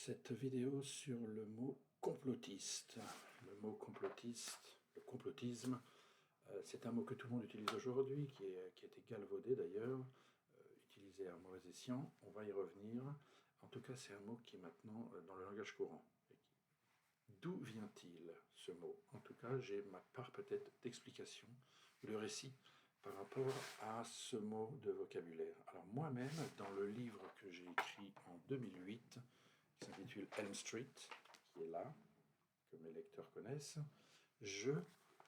cette vidéo sur le mot complotiste. Le mot complotiste, le complotisme, c'est un mot que tout le monde utilise aujourd'hui, qui a été galvaudé d'ailleurs, utilisé à mauvais escient. On va y revenir. En tout cas, c'est un mot qui est maintenant dans le langage courant. D'où vient-il ce mot? En tout cas, j'ai ma part peut-être d'explication, de récit par rapport à ce mot de vocabulaire. Alors moi-même, dans le livre que j'ai écrit en 2008, qui s'intitule Elm Street, qui est là, que mes lecteurs connaissent, je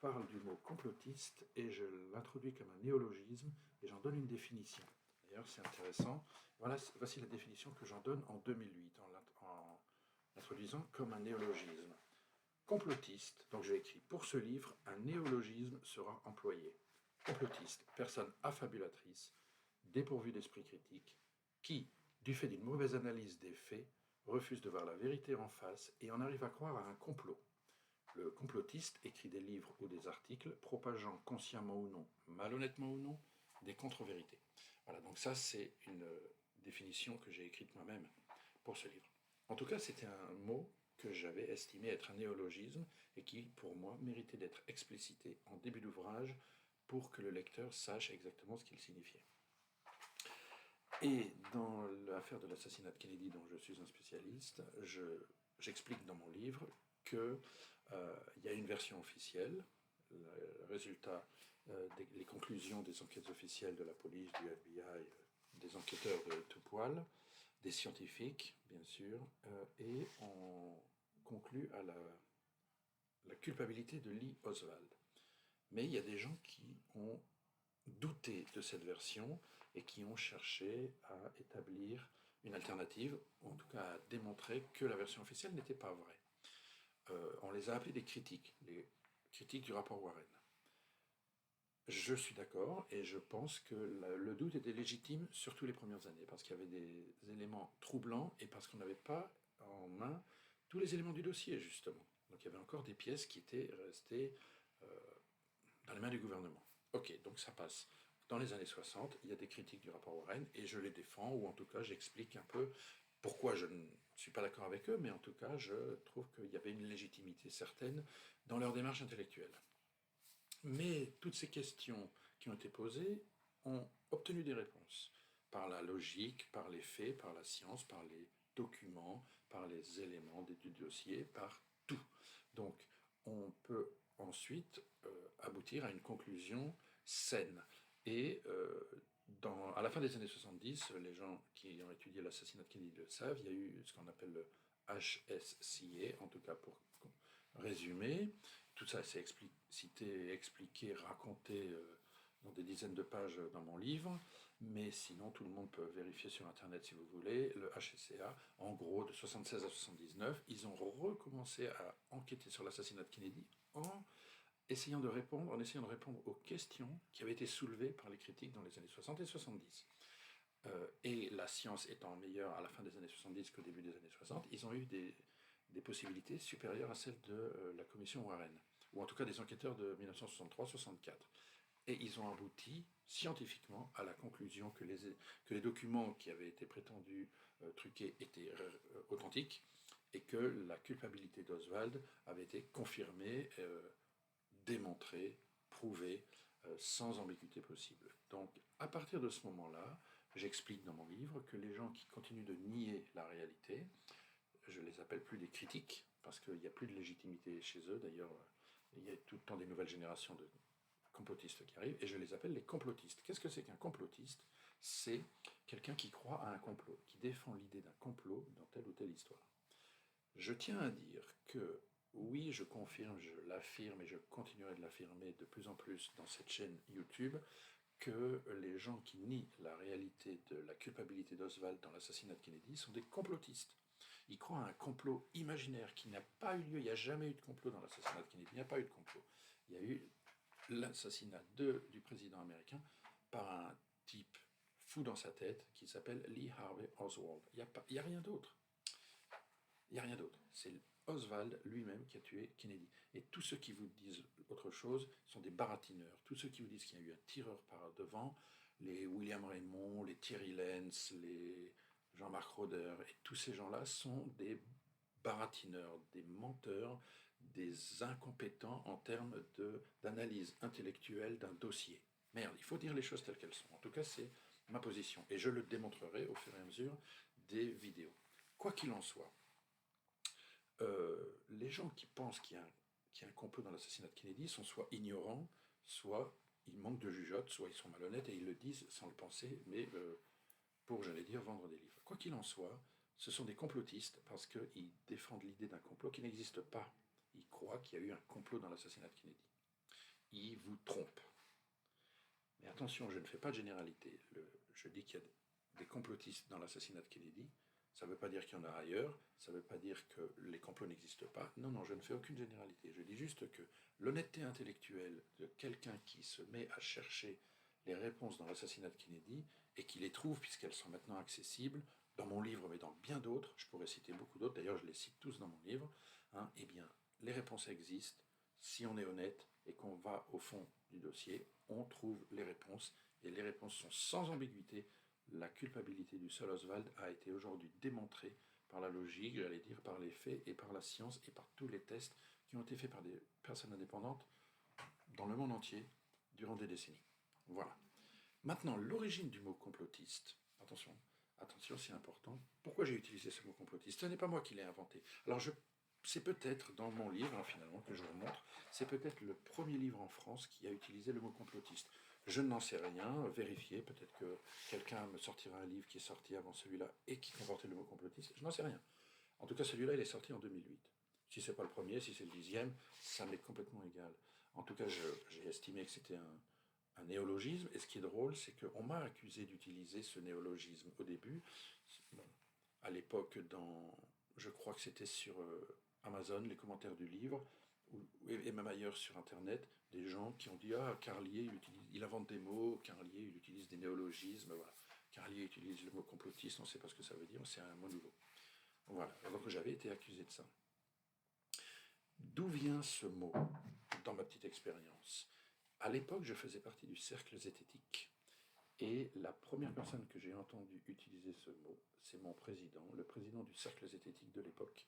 parle du mot complotiste et je l'introduis comme un néologisme et j'en donne une définition. D'ailleurs, c'est intéressant. Voilà, voici la définition que j'en donne en 2008, en l'introduisant comme un néologisme. Complotiste, donc j'ai écrit pour ce livre, un néologisme sera employé. Complotiste, personne affabulatrice, dépourvue d'esprit critique, qui, du fait d'une mauvaise analyse des faits, refuse de voir la vérité en face et en arrive à croire à un complot. Le complotiste écrit des livres ou des articles propageant consciemment ou non, malhonnêtement ou non, des contre-vérités. Voilà, donc ça c'est une définition que j'ai écrite moi-même pour ce livre. En tout cas, c'était un mot que j'avais estimé être un néologisme et qui, pour moi, méritait d'être explicité en début d'ouvrage pour que le lecteur sache exactement ce qu'il signifiait. Et dans l'affaire de l'assassinat de Kennedy, dont je suis un spécialiste, j'explique dans mon livre qu'il y a une version officielle, le résultat, les conclusions des enquêtes officielles de la police, du FBI, des enquêteurs de tout poil, des scientifiques, bien sûr, et on conclut à la culpabilité de Lee Oswald. Mais il y a des gens qui ont douté de cette version et qui ont cherché à établir une alternative, ou en tout cas à démontrer que la version officielle n'était pas vraie. On les a appelés des critiques, les critiques du rapport Warren. Je suis d'accord et je pense que le doute était légitime, surtout les premières années, parce qu'il y avait des éléments troublants et parce qu'on n'avait pas en main tous les éléments du dossier, justement. Donc il y avait encore des pièces qui étaient restées dans les mains du gouvernement. Ok, donc ça passe. Dans les années 60, il y a des critiques du rapport Warren et je les défends, ou en tout cas j'explique un peu pourquoi je ne suis pas d'accord avec eux, mais en tout cas je trouve qu'il y avait une légitimité certaine dans leur démarche intellectuelle. Mais toutes ces questions qui ont été posées ont obtenu des réponses par la logique, par les faits, par la science, par les documents, par les éléments du dossier, par tout. Donc on peut ensuite aboutir à une conclusion saine. Et à la fin des années 70, les gens qui ont étudié l'assassinat de Kennedy le savent, il y a eu ce qu'on appelle le HSCA, en tout cas pour résumer. Tout ça c'est explicité, expliqué, raconté dans des dizaines de pages dans mon livre, mais sinon tout le monde peut vérifier sur internet si vous voulez. Le HSCA, en gros de 76 à 79, ils ont recommencé à enquêter sur l'assassinat de Kennedy en essayant de répondre aux questions qui avaient été soulevées par les critiques dans les années 60 et 70. Et la science étant meilleure à la fin des années 70 qu'au début des années 60, ils ont eu des possibilités supérieures à celles de la commission Warren, ou en tout cas des enquêteurs de 1963-64. Et ils ont abouti scientifiquement à la conclusion que les documents qui avaient été prétendus truqués étaient authentiques et que la culpabilité d'Oswald avait été confirmée, démontrée, prouvée, sans ambiguïté possible. Donc à partir de ce moment-là, j'explique dans mon livre que les gens qui continuent de nier la réalité, je les appelle plus des critiques, parce qu'il n'y a plus de légitimité chez eux. D'ailleurs, il y a tout le temps des nouvelles générations de complotistes qui arrivent, et je les appelle les complotistes. Qu'est-ce que c'est qu'un complotiste? C'est quelqu'un qui croit à un complot, qui défend l'idée d'un complot dans telle ou telle histoire. Je tiens à dire que, oui, je confirme, je l'affirme, et je continuerai de l'affirmer de plus en plus dans cette chaîne YouTube, que les gens qui nient la réalité de la culpabilité d'Oswald dans l'assassinat de Kennedy sont des complotistes. Ils croient à un complot imaginaire qui n'a pas eu lieu. Il n'y a jamais eu de complot dans l'assassinat de Kennedy. Il n'y a pas eu de complot. Il y a eu l'assassinat du président américain par un type fou dans sa tête qui s'appelle Lee Harvey Oswald. Il n'y a rien d'autre. Il n'y a rien d'autre. C'est Oswald lui-même qui a tué Kennedy. Et tous ceux qui vous disent autre chose sont des baratineurs. Tous ceux qui vous disent qu'il y a eu un tireur par devant, les William Raymond, les Thierry Lenz, les Jean-Marc Roder, et tous ces gens-là sont des baratineurs, des menteurs, des incompétents en termes d'analyse intellectuelle d'un dossier. Merde, il faut dire les choses telles qu'elles sont. En tout cas, c'est ma position. Et je le démontrerai au fur et à mesure des vidéos. Quoi qu'il en soit, les gens qui pensent qu'il y a un complot dans l'assassinat de Kennedy sont soit ignorants, soit ils manquent de jugeote, soit ils sont malhonnêtes et ils le disent sans le penser, mais pour, j'allais dire, vendre des livres. Quoi qu'il en soit, ce sont des complotistes parce qu'ils défendent l'idée d'un complot qui n'existe pas. Ils croient qu'il y a eu un complot dans l'assassinat de Kennedy. Ils vous trompent. Mais attention, je ne fais pas de généralité. Je dis qu'il y a des complotistes dans l'assassinat de Kennedy. Ça ne veut pas dire qu'il y en a ailleurs, ça ne veut pas dire que les complots n'existent pas. Non, non, je ne fais aucune généralité. Je dis juste que l'honnêteté intellectuelle de quelqu'un qui se met à chercher les réponses dans l'assassinat de Kennedy et qui les trouve, puisqu'elles sont maintenant accessibles, dans mon livre, mais dans bien d'autres, je pourrais citer beaucoup d'autres, d'ailleurs je les cite tous dans mon livre, hein, eh bien, les réponses existent. Si on est honnête et qu'on va au fond du dossier, on trouve les réponses, et les réponses sont sans ambiguïté. La culpabilité du seul Oswald a été aujourd'hui démontrée par la logique, j'allais dire par les faits et par la science et par tous les tests qui ont été faits par des personnes indépendantes dans le monde entier durant des décennies. Voilà. Maintenant, l'origine du mot complotiste, attention, attention, c'est important. Pourquoi j'ai utilisé ce mot complotiste? Ce n'est pas moi qui l'ai inventé. Alors, c'est peut-être dans mon livre, hein, finalement, que je vous montre, c'est peut-être le premier livre en France qui a utilisé le mot complotiste. Je n'en sais rien, vérifiez, peut-être que quelqu'un me sortira un livre qui est sorti avant celui-là et qui comportait le mot complotiste, je n'en sais rien. En tout cas, celui-là, il est sorti en 2008. Si c'est pas le premier, si c'est le 10e, ça m'est complètement égal. En tout cas, j'ai estimé que c'était un néologisme, et ce qui est drôle, c'est qu'on m'a accusé d'utiliser ce néologisme au début. Bon, à l'époque, je crois que c'était sur Amazon, les commentaires du livre, et même ailleurs sur Internet, des gens qui ont dit ah, Carlier, il invente des mots, Carlier, il utilise des néologismes, voilà. Carlier utilise le mot complotiste, on ne sait pas ce que ça veut dire, c'est un mot nouveau. Voilà, donc j'avais été accusé de ça. D'où vient ce mot dans ma petite expérience? À l'époque, je faisais partie du cercle zététique. Et la première personne que j'ai entendue utiliser ce mot, c'est mon président, le président du cercle zététique de l'époque,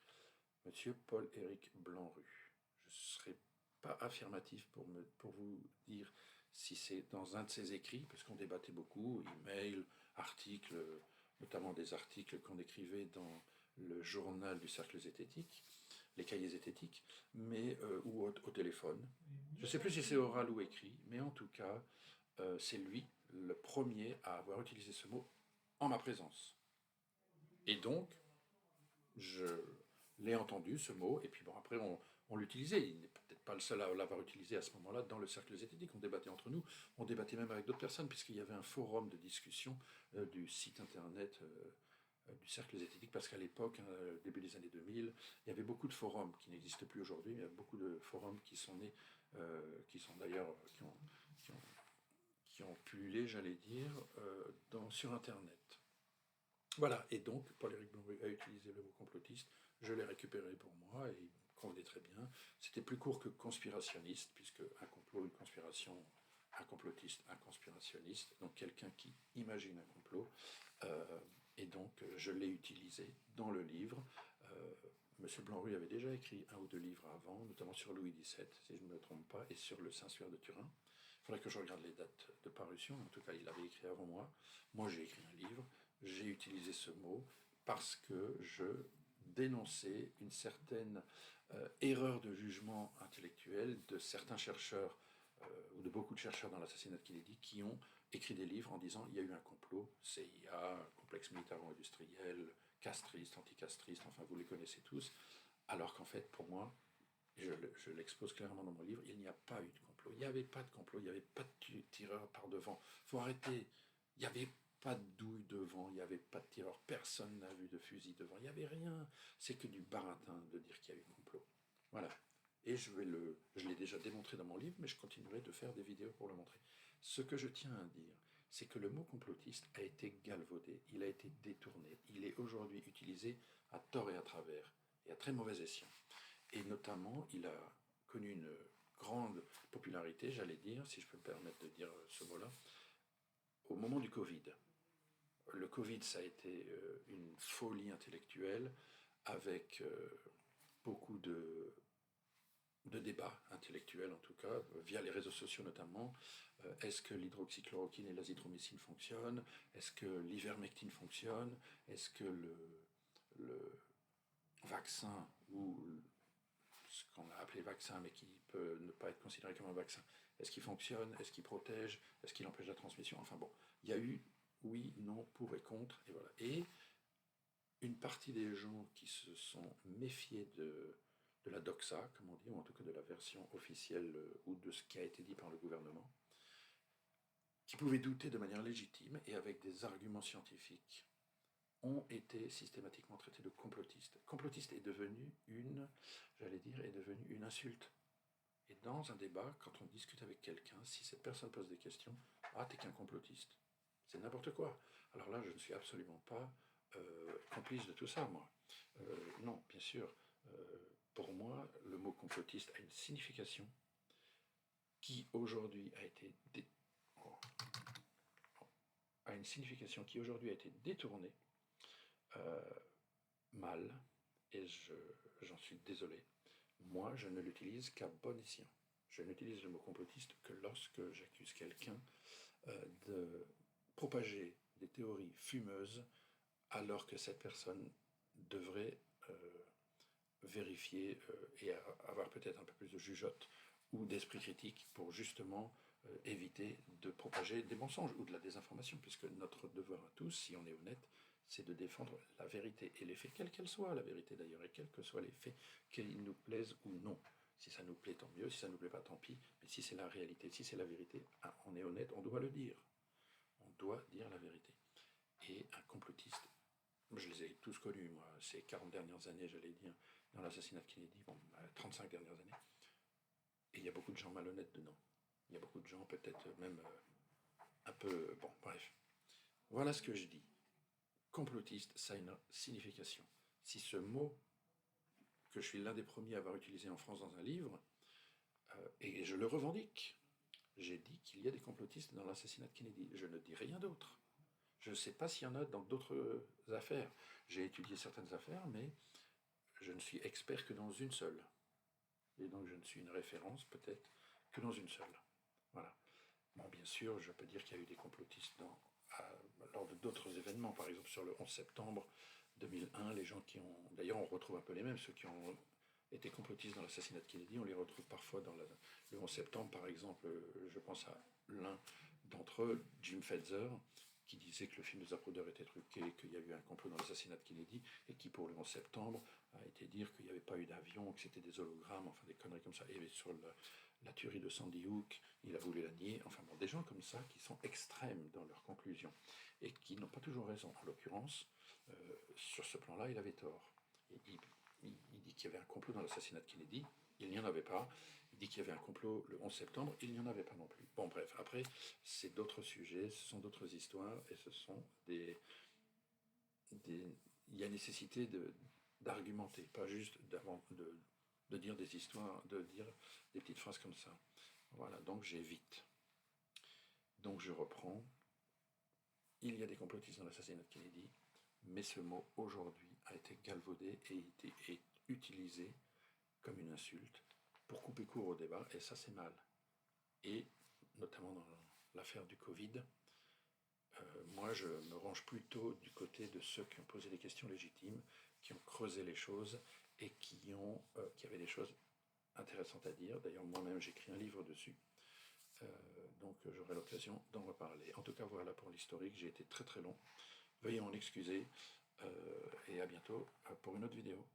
monsieur Paul-Éric Blanru. Je ne serai pas affirmatif pour vous dire si c'est dans un de ses écrits, parce qu'on débattait beaucoup, emails, articles, notamment des articles qu'on écrivait dans le journal du cercle zététique, les cahiers zététiques, mais, ou au téléphone. Je ne sais plus si c'est oral ou écrit, mais en tout cas, c'est lui le premier à avoir utilisé ce mot en ma présence. Et donc, je l'ai entendu, ce mot, et puis bon, après, on l'utilisait. Il n'est peut-être pas le seul à l'avoir utilisé à ce moment-là dans le cercle zététique. On débattait entre nous, on débattait même avec d'autres personnes, puisqu'il y avait un forum de discussion du site internet du cercle zététique, parce qu'à l'époque, hein, début des années 2000, il y avait beaucoup de forums qui n'existent plus aujourd'hui, mais il y a beaucoup de forums qui sont nés, qui sont d'ailleurs, qui ont pullulé, j'allais dire, sur Internet. Voilà, et donc Paul-Éric Blanru a utilisé le mot complotiste, je l'ai récupéré pour moi, et il convenait très bien. C'était plus court que conspirationniste, puisque un complot, une conspiration, un complotiste, un conspirationniste, donc quelqu'un qui imagine un complot, et donc je l'ai utilisé dans le livre. Monsieur Blanru avait déjà écrit un ou deux livres avant, notamment sur Louis XVII, si je ne me trompe pas, et sur le Saint-Suaire de Turin. Il faudrait que je regarde les dates de parution, en tout cas il avait écrit avant moi. Moi j'ai écrit un livre, j'ai utilisé ce mot parce que je dénonçais une certaine erreur de jugement intellectuel de certains chercheurs, ou de beaucoup de chercheurs dans l'assassinat de Kennedy, qui ont écrit des livres en disant il y a eu un complot, CIA, complexe militaro-industriel, castriste, anticastriste, enfin vous les connaissez tous, alors qu'en fait pour moi, je l'expose clairement dans mon livre, il n'y a pas eu de complot. Il n'y avait pas de complot, il n'y avait pas de tireur par devant. Il faut arrêter. Il n'y avait pas de douille devant, il n'y avait pas de tireur. Personne n'a vu de fusil devant. Il n'y avait rien. C'est que du baratin de dire qu'il y a eu complot. Voilà. Et je l'ai déjà démontré dans mon livre, mais je continuerai de faire des vidéos pour le montrer. Ce que je tiens à dire, c'est que le mot complotiste a été galvaudé, il a été détourné. Il est aujourd'hui utilisé à tort et à travers, et à très mauvais escient. Et notamment, il a connu une grande popularité, j'allais dire, si je peux me permettre de dire ce mot-là, au moment du Covid. le Covid, ça a été une folie intellectuelle avec beaucoup de débats intellectuels, en tout cas, via les réseaux sociaux notamment. Est-ce que l'hydroxychloroquine et l'azithromycine fonctionnent? Est-ce que l'ivermectine fonctionne? Est-ce que le vaccin, ou ce qu'on a appelé vaccin, mais qui peut ne pas être considéré comme un vaccin, est-ce qu'il fonctionne? Est-ce qu'il protège? Est-ce qu'il empêche la transmission? Enfin bon, il y a eu oui, non, pour et contre, et voilà. Et une partie des gens qui se sont méfiés de la doxa, comme on dit, ou en tout cas de la version officielle ou de ce qui a été dit par le gouvernement, qui pouvaient douter de manière légitime et avec des arguments scientifiques, ont été systématiquement traités de complotistes. Complotiste est devenu est devenu une insulte. Et dans un débat, quand on discute avec quelqu'un, si cette personne pose des questions, ah, t'es qu'un complotiste. C'est n'importe quoi. Alors là, je ne suis absolument pas complice de tout ça, moi. Non, bien sûr. Pour moi, le mot complotiste a une signification qui aujourd'hui a une signification qui aujourd'hui a été détournée euh, mal, et j'en suis désolé. Moi, je ne l'utilise qu'à bon escient. Je n'utilise le mot complotiste que lorsque j'accuse quelqu'un de propager des théories fumeuses alors que cette personne devrait vérifier et avoir peut-être un peu plus de jugeote ou d'esprit critique pour justement éviter de propager des mensonges ou de la désinformation, puisque notre devoir à tous, si on est honnête, c'est de défendre la vérité et les faits, quelle qu'elle soit la vérité d'ailleurs, et quels que soient les faits, qu'ils nous plaisent ou non. Si ça nous plaît, tant mieux, si ça ne nous plaît pas, tant pis, mais si c'est la réalité, si c'est la vérité, on est honnête, on doit le dire. On doit dire la vérité. Et un complotiste, je les ai tous connus, moi, ces 40 dernières années, j'allais dire, dans l'assassinat de Kennedy, 35 dernières années. Et il y a beaucoup de gens malhonnêtes dedans. Il y a beaucoup de gens peut-être même un peu... Bon, bref. Voilà ce que je dis. Complotiste, ça a une signification. Si ce mot, que je suis l'un des premiers à avoir utilisé en France dans un livre, et je le revendique, j'ai dit qu'il y a des complotistes dans l'assassinat de Kennedy. Je ne dis rien d'autre. Je ne sais pas s'il y en a dans d'autres affaires. J'ai étudié certaines affaires, mais je ne suis expert que dans une seule. Et donc je ne suis une référence peut-être que dans une seule. Voilà. Bon, bien sûr, je peux dire qu'il y a eu des complotistes lors d'autres événements, par exemple sur le 11 septembre 2001, les gens qui ont... D'ailleurs, on retrouve un peu les mêmes, ceux qui ont été complotistes dans l'assassinat de Kennedy, on les retrouve parfois dans le 11 septembre, par exemple, je pense à l'un d'entre eux, Jim Fetzer, qui disait que le film de Zapruder était truqué, qu'il y a eu un complot dans l'assassinat de Kennedy, et qui, pour le 11 septembre, a été dire qu'il n'y avait pas eu d'avion, que c'était des hologrammes, enfin des conneries comme ça. Et sur la tuerie de Sandy Hook, il a voulu la nier. Enfin bon, des gens comme ça qui sont extrêmes dans leurs conclusions et qui n'ont pas toujours raison. En l'occurrence, sur ce plan-là, il avait tort. Il dit qu'il y avait un complot dans l'assassinat de Kennedy, il n'y en avait pas. Il dit qu'il y avait un complot le 11 septembre, il n'y en avait pas non plus. Bon, bref, après, c'est d'autres sujets, ce sont d'autres histoires, et ce sont il y a nécessité d'argumenter, pas juste de dire des histoires, de dire des petites phrases comme ça. Voilà, donc j'évite. Donc je reprends. Il y a des complotistes dans l'assassinat de Kennedy, mais ce mot aujourd'hui a été galvaudé et est utilisé comme une insulte pour couper court au débat, et ça c'est mal. Et notamment dans l'affaire du Covid, moi je me range plutôt du côté de ceux qui ont posé des questions légitimes, qui ont creusé les choses et qui avaient des choses intéressantes à dire. D'ailleurs moi-même j'écris un livre dessus, donc j'aurai l'occasion d'en reparler. En tout cas voilà pour l'historique, j'ai été très très long. Veuillez m'en excuser et à bientôt pour une autre vidéo.